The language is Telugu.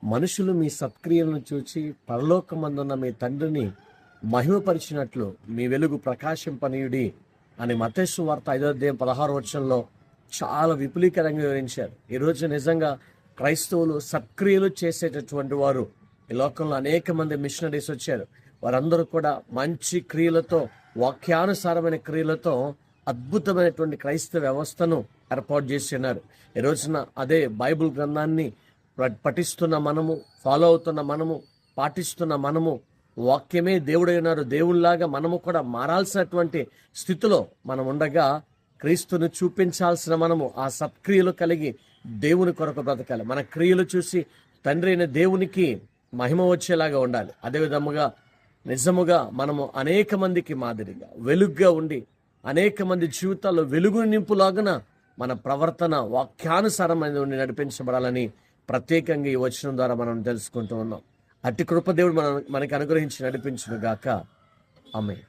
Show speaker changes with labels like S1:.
S1: మనుషులు మీ సత్క్రియలను చూచి పరలోకమందున్న మీ తండ్రిని మహిమపరిచినట్లు మీ వెలుగు ప్రకాశింపనీయుడి అని మత్తయి సువార్త 5:16 చాలా విపులీకరంగా వివరించారు. ఈరోజు నిజంగా క్రైస్తవులు సత్క్రియలు చేసేటటువంటి వారు ఈ లోకంలో అనేక మంది మిషనరీస్ వచ్చారు. వారందరూ కూడా మంచి క్రియలతో, వాక్యానుసారమైన క్రియలతో అద్భుతమైనటువంటి క్రైస్తవ వ్యవస్థను ఏర్పాటు చేసి ఉన్నారు. ఈ రోజున అదే బైబిల్ గ్రంథాన్ని పఠిస్తున్న మనము, ఫాలో అవుతున్న మనము, పాటిస్తున్న మనము, వాక్యమే దేవుడై ఉన్నారు, దేవుళ్లాగా మనము కూడా మారాల్సినటువంటి స్థితిలో మనం ఉండగా క్రీస్తును చూపించాల్సిన మనము ఆ సత్క్రియలు కలిగి దేవుని కొరకు బ్రతకాలి. మన క్రియలు చూసి తండ్రి అయిన దేవునికి మహిమ వచ్చేలాగా ఉండాలి. అదేవిధముగా నిజముగా మనము అనేక మందికి మాదిరిగా వెలుగుగా ఉండి అనేక మంది జీవితాల్లో వెలుగుని నింపులాగున మన ప్రవర్తన వాక్యానుసారమైన నడిపించబడాలని ప్రత్యేకంగా ఈ వచనం ద్వారా మనం తెలుసుకుంటూ ఉన్నాం. అట్టి కృప దేవుడు మనకి అనుగ్రహించి నడిపించును గాక. ఆమేన్.